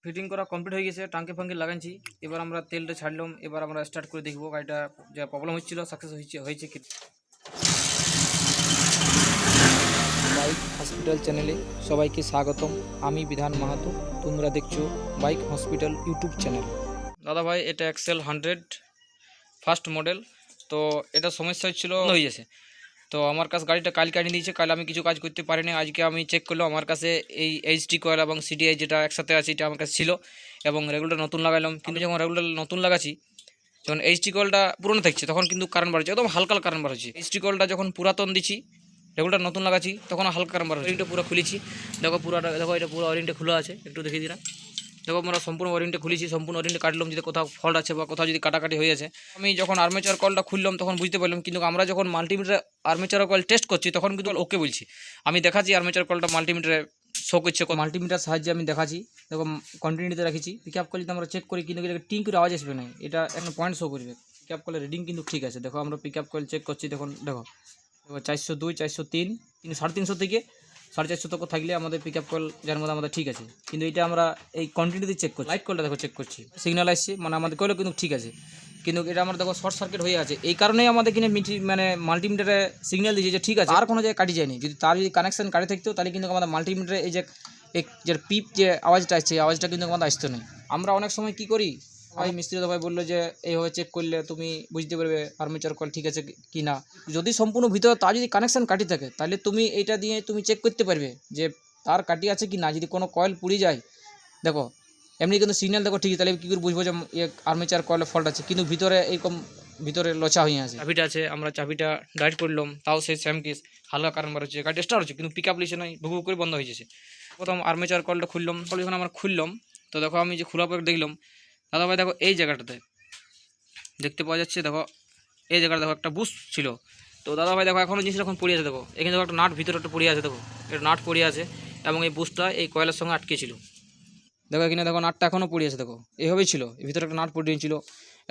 Fitting করা complete হয়ে গেছে, টাঙ্কি ফাঙ্কি লাগাইছি। এবার আমরা তেলটা ছাড়লাম, এবার আমরা স্টার্ট করে দেখবো গাড়িটা যা প্রবলেম হচ্ছিল সাকসেস হয়েছে কি। বাইক হসপিটাল চ্যানেলে সবাইকে স্বাগতম। আমি বিধান মাহাতো, তোমরা দেখছো বাইক হসপিটাল ইউটিউব চ্যানেল। দাদা ভাই, এটা এক্সেল 100 ফার্স্ট মডেল। তো এটা সমস্যা হচ্ছিল, হয়ে গেছে। তো আমার কাছে গাড়িটা কালকে আনিয়ে দিয়েছে, কাল আমি কিছু কাজ করতে পারিনি। আজকে আমি চেক করলাম, আমার কাছে এই এইচডি কয়েল এবং সিডিআই যেটা একসাথে আছে এটা আমার কাছে ছিল, এবং রেগুলার নতুন লাগাইলাম। কিন্তু যখন রেগুলার নতুন লাগাচ্ছি, যখন এইচডি কয়েলটা পুরনো থাকছে তখন কিন্তু কারেন্ট বাড়ছে, একদম হালকা কারেন্ট বার হচ্ছে। এইচডি কয়েলটা যখন পুরাতন দিচ্ছি, রেগুলার নতুন লাগাচ্ছি, তখন হালকা কারেন্ট বার হচ্ছে। ওয়ারিংটা পুরো খুলেছি, দেখো পুরোটা, দেখো এটা পুরো ওয়ারিংটা খোলা আছে, একটু দেখিয়ে দিলাম। দেখো আমরা সম্পূর্ণ ওয়ারিংটা খুলেছি, সম্পূর্ণ ওয়ারিংটা কাটলাম, যদি কোথাও ফল্ট আছে বা কোথাও যদি কাটাকাটি হয়ে আছে। আমি যখন আর্মেচার কয়েলটা খুললাম তখন বুঝতে পারলাম, কিন্তু আমরা যখন মাল্টিমিটার আর্মেচার কয়েল টেস্ট করছি তখন কিন্তু ওকে বলছি। আমি দেখাচ্ছি আর্মেচার কয়েলটা মাল্টিমিটারে শো করছে, মাল্টিমিটার সাহায্যে আমি দেখাচ্ছি। দেখো কন্টিনিউতে রাখছি, পিক আপ করলে আমরা চেক করি, কিন্তু টিং করে আওয়াজ আসবে না, এটা একটা পয়েন্ট শো করবে। পিক আপ কয়েলের রিডিং কিন্তু ঠিক আছে। দেখো আমরা পিক আপ কয়েল চেক করছি, দেখো 402, 403, কিন্তু 350 থেকে 450 তক থাকলে আমাদের পিক আপ কল যার মধ্যে আমাদের ঠিক আছে। কিন্তু এটা আমরা এই কন্টিনিউতে চেক করছি, লাইট কলটা দেখো চেক করছি, সিগন্যাল আসছে, মানে আমাদের কলও কিন্তু ঠিক আছে। কিন্তু এটা আমরা দেখো শর্ট সার্কিট হয়ে আছে, এই কারণেই আমাদের কিনে মানে মাল্টিমিটারে সিগন্যাল দিয়েছে যে ঠিক আছে, আর কোনো জায়গায় কাটি যায়নি। যদি তার যদি কানেকশন কাটে থাকতো তাহলে কিন্তু আমাদের মাল্টিমিটারে এই যে পিপ যে আওয়াজটা আসছে, এই আওয়াজটা কিন্তু আমাদের আসতো না। আমরা অনেক সময় কি করি, ভাই মিস্ত্রি ভাই বললো যে এইভাবে চেক করলে তুমি বুঝতে পারবে আর্মেচার কয়েল ঠিক আছে কি না। যদি সম্পূর্ণ ভিতরে তার যদি কানেকশন কাটি থাকে তাহলে তুমি এটা দিয়ে তুমি চেক করতে পারবে যে তার কাটি আছে কি না। যদি কোনো কয়েল পুড়ে যায়, দেখো এমনি কিন্তু সিগন্যাল দেখো ঠিক, তাহলে কী করে বুঝবো যে আর্মেচার কয়েলে ফল্ট আছে, কিন্তু ভিতরে এইরকম ভিতরে লোচা হয়ে আছে। চাবিটা আছে, আমরা চাবিটা ডাইট করলাম, তাও সেই সেম কেস, হালকা কারণ বার হচ্ছে, গাড়ি স্টার্ট হচ্ছে কিন্তু পিক আপ লিছে নাই, ভুগু করে বন্ধ হয়ে যাচ্ছে। প্রথম আর্মেচার কয়েলটা খুললাম, যখন আমরা খুললাম তো দেখো আমি যে খোলার পর দেখলাম, দাদা ভাই দেখো এই জায়গাটাতে দেখতে পাওয়া যাচ্ছে, দেখো এই জায়গাটা দেখো একটা বুশ ছিল। তো দাদা ভাই দেখো এখনও জিনিসটা এখন পড়ে আছে, দেখো এখানে দেখো একটা নাট ভিতরে একটা পড়ে আছে, দেখো এটা নাট পড়ে আছে, এবং এই বুশটা এই কয়েলের সঙ্গে আটকে ছিল। দেখো এখানে দেখো নাটটা এখনও পড়ে আছে, দেখো এইভাবেই ছিল, ভিতরে একটা নাট পড়ে ছিল।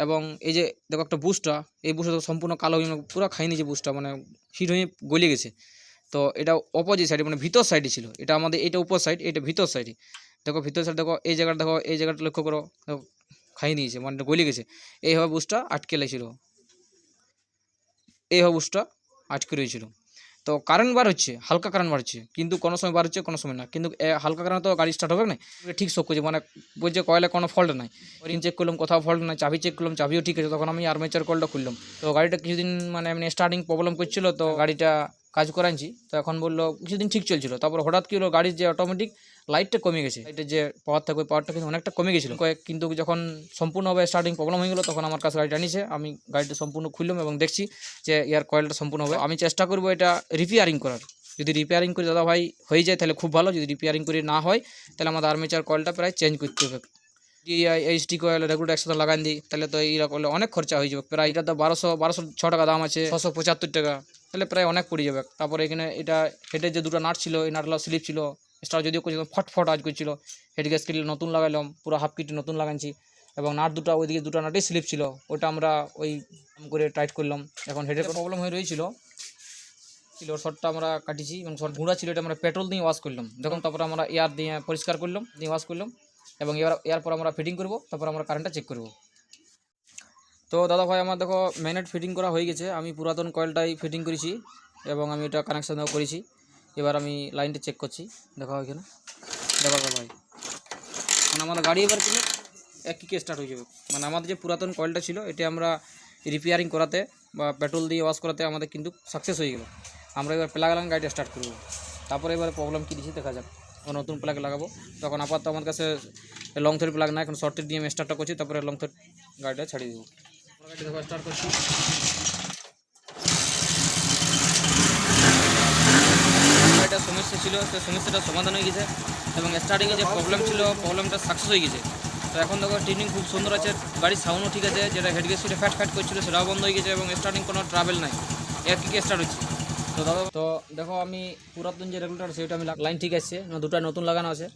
এবং এই যে দেখো একটা বুশটা, এই বুশটা দেখো সম্পূর্ণ কালো হয়ে পুরো খাইনি, যে বুশটা মানে হিট হয়ে গলে গেছে। তো এটা অপোজিট সাইডে মানে ভিতর সাইডে ছিল, এটা আমাদের এইটা উপর সাইড, এটা ভিতর সাইডে। দেখো ভিতর সাইড দেখো এই জায়গাটা, দেখো এই জায়গাটা লক্ষ্য করো, দেখো খাই নিয়েছে মানে গলে গেছে। এইভাবে বুশটা আটকে লেছিল, এইভাবে বুশটা আটকে রয়েছিল। তো কারেন্ট বার হচ্ছে, হালকা কারেন্ট বার হচ্ছে, কিন্তু কোনো সময় বার হচ্ছে কোনো সময় না। কিন্তু হালকা কারেন্ট তো গাড়ি স্টার্ট হবে না, ঠিক শোক করছে, মানে বলছে কয়েলে কোনো ফল্ট নাই। ওরিং চেক করলাম, কোথাও ফল্ট নাই, চাবি চেক করলাম, চাবিও ঠিক আছে। তখন আমি আর্মেচার কলটা খুললাম, তো গাড়িটা কিছুদিন মানে এমনি স্টার্টিং প্রবলেম করছিল, তো গাড়িটা কাজ করাইছি। তো এখন বললো কিছুদিন ঠিক চলছিল, তারপর হঠাৎ কি হলো, গাড়ির যে অটোমেটিক লাইটটা কমে গেছে, লাইটের যে পাওয়ার থাকবে পাওয়ারটা কিন্তু অনেকটা কমে গেছিলো। কিন্তু যখন সম্পূর্ণভাবে স্টার্টিং প্রবলেম হয়ে গেলো, তখন আমার কাছে গাড়িটা নিয়েছে, আমি গাড়িটা সম্পূর্ণ খুললাম এবং দেখছি যে ইয়ার কয়েলটা সম্পূর্ণ হবে। আমি চেষ্টা করবো এটা রিপেয়ারিং করার, যদি রিপেয়ারিং করে দাদা ভাই হয়ে যায় তাহলে খুব ভালো, যদি রিপেয়ারিং করে না হয় তাহলে আমাদের আর্মেচার কয়েলটা প্রায় চেঞ্জ করতে হবে। এইচডি কয়েল রেগুলার একসাথে লাগান দিই তাহলে তো এইরা করলে অনেক খরচা হয়ে যাবে, প্রায় এটা তো 1206 টাকা দাম আছে, 675 টাকা, তাহলে প্রায় অনেক পড়ে যাবে। তারপরে এখানে এটা হেডের যে দুটো নাট ছিল, এই নাটগুলো স্লিপ ছিল, স্টার যদিও করছিল ফটফট আজ করছিল, হেড গ্যাসকেট নতুন লাগাইলাম, পুরো হাফ কিট নতুন লাগাইছি। এবং নাট দুটো ওইদিকে দুটো নাটই স্লিপ ছিল, ওটা আমরা ওই করে টাইট করলাম। এখন হেডের প্রবলেম হয়ে রয়েছিল, শর্টটা আমরা কাটিছি এবং শর্ট গুঁড়া ছিল, এটা আমরা পেট্রোল দিয়ে ওয়াশ করলাম। দেখুন তারপরে আমরা এয়ার দিয়ে পরিষ্কার করলাম, দিয়ে ওয়াশ করলাম, এবং এরপর আমরা ফিটিং করব, তারপর আমরা কারেন্টটা চেক করব। তো দাদা ভাই আমার দেখো ম্যাগনেট ফিটিং করা হয়ে গেছে, আমি পুরাতন কয়েলটাই ফিটিং করেছি এবং আমি এটা কানেকশানও করেছি। এবার আমি লাইনটা চেক করছি, দেখো এখানে দেখো দাদা ভাই, মানে আমাদের গাড়ি এবার কিন্তু এক কিকে স্টার্ট হয়ে যাবে। মানে আমাদের যে পুরাতন কয়েলটা ছিল এটা আমরা রিপেয়ারিং করাতে বা পেট্রোল দিয়ে ওয়াশ করাতে আমাদের কিন্তু সাকসেস হয়ে গেল। আমরা এবার প্লাগ লাগান গাড়িটা স্টার্ট করবো, তারপরে এবার প্রবলেম কী দিচ্ছে দেখা যাক। নতুন প্লাগ লাগাবো, তখন আপাতত আমার কাছে লং থ্রেড প্লাগ না, এখন শর্ট থ্রেড দিয়ে আমি স্টার্টটা করছি, তারপরে লং থ্রেড গাড়িটা ছাড়িয়ে দেবো। গাড়িটা দেখো স্টার্ট করছি, গাড়িটার সমস্যা ছিল সেই সমস্যাটা সমাধান হয়ে গেছে, এবং স্টার্টিংয়ে যে প্রবলেম ছিল প্রবলেমটা সাকসেস হয়ে গেছে। তো এখন দেখো টিউনিং খুব সুন্দর আছে, গাড়ির সাউন্ডও ঠিক আছে, যেটা হেড গ্যাসটা ফ্যাট করছিল সেটাও বন্ধ হয়ে গেছে, এবং স্টার্টিং কোনো ট্রাভেল নাই, এক কিকে স্টার্ট হচ্ছে। তো দাদা তো দেখো আমি পুরাতন যে রেগুলেটর সেটা আমি লাইন ঠিক আছে, দুটা নতুন লাগানো আছে।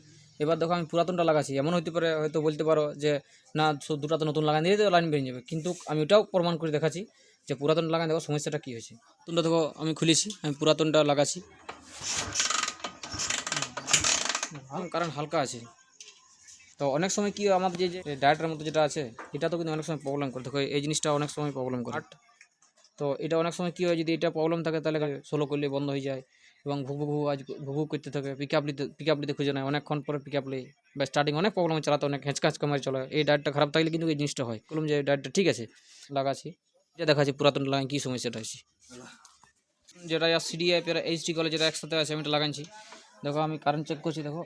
এবার দেখো আমি পুরাতনটা লাগাচ্ছি, এমন হতে পারে হয়তো বলতে পারো যে না দুটা তো নতুন লাগান দিলে তো লাইন বেরিয়ে যাবে, কিন্তু আমি ওটাও প্রমাণ করে দেখাচ্ছি যে পুরাতন লাগান দেখো সমস্যাটা কী হয়েছে। নতুনটা দেখো আমি খুলেছি, আমি পুরাতনটা লাগাচ্ছি, কারণ হালকা আছে। তো অনেক সময় কি আমাদের যে ডায়েটের মতো যেটা আছে এটা তো কিন্তু অনেক সময় প্রবলেম করে, দেখো এই জিনিসটা অনেক সময় প্রবলেম করে। তো এটা অনেক সময় কী হয়, যদি এটা প্রবলেম থাকে তাহলে সোলো করলে বন্ধ হয়ে যায় এবং ভুগু করতে থাকে, পিক আপ নিতে খুঁজে নেয় অনেকক্ষণ পরে পিক আপ নেই, বা স্টার্টিং অনেক প্রবলেম চালাতে অনেক হেঁচকা মারি চলে। এই ডায়েটটা খারাপ থাকলে কিন্তু এই জিনিসটা হয়। বললাম যে ডায়েটটা ঠিক আছে লাগাচ্ছি, এটা দেখাচ্ছি পুরাতন লাগাই কী সমস্যাটা আছে। যেটা সিডিআই এইচডি কলেজ যেটা একসাথে আছে আমি এটা লাগাচ্ছি। দেখো আমি কারেন্ট চেক করছি, দেখো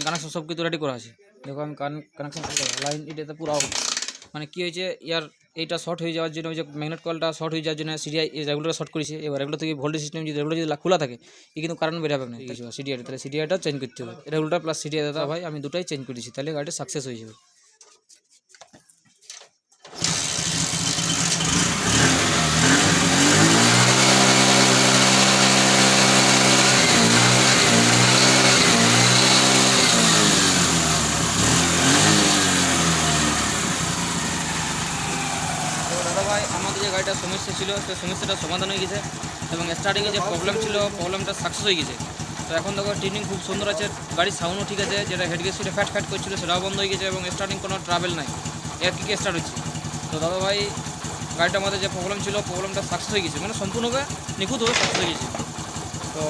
কানেকশন সব কিছু রেডি করা আছে। দেখো আমি কানেকশন লাইন এটাতে পুরো মানে কী হয়েছে, ইয়ার এইটা শর্ট হয়ে যাওয়ার জন্য, ওই যে ম্যাগনেট কয়েলটা শর্ট হয়ে যাওয়ার জন্য সিডিআই রেগুলার শর্ট করেছে। এবার রেগুলার থেকে ভোল্টেজ সিস্টেম যদি রেগুলার যদি খোলা থাকে এই কিন্তু কারেন্ট বেরোবে না সিডিআইটা, তাহলে সিডিআইটা চেঞ্জ করতে হবে। রেগুলার প্লাস সিডিআই দাদা ভাই আমি দুটাই চেঞ্জ করেছি, তাহলে গাড়িটা সাকসেস হয়ে যাবে। দাদা ভাই আমাদের যে গাড়িটার সমস্যা ছিল সেই সমস্যাটা সমাধান হয়ে গেছে এবং স্টার্টিংয়ে যে প্রবলেম ছিল প্রবলেমটা সাকসেস হয়ে গেছে। তো এখন দেখো টিউনিং খুব সুন্দর আছে, গাড়ির সাউন্ডও ঠিক আছে, যেটা হেডগেট সিটে ফ্যাট করছিল সেটাও বন্ধ হয়ে গেছে এবং স্টার্টিং কোনো ট্রাভেল নাই, এর কি স্টার্ট হচ্ছে। তো দাদা ভাই গাড়িটার মধ্যে যে প্রবলেম ছিল প্রবলেমটা সাকসেস হয়ে গেছে, মানে সম্পূর্ণভাবে নিখুঁতভাবে সাকসেস হয়ে গেছে। তো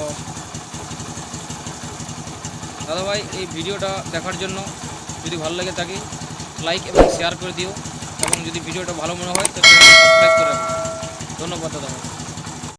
দাদা ভাই এই ভিডিওটা দেখার জন্য যদি ভালো লাগে থাকে লাইক এবং শেয়ার করে দিও, এবং যদি ভিডিওটা ভালো মনে হয় তো সাবস্ক্রাইব করে রাখো। ধন্যবাদ দাদা ভাই।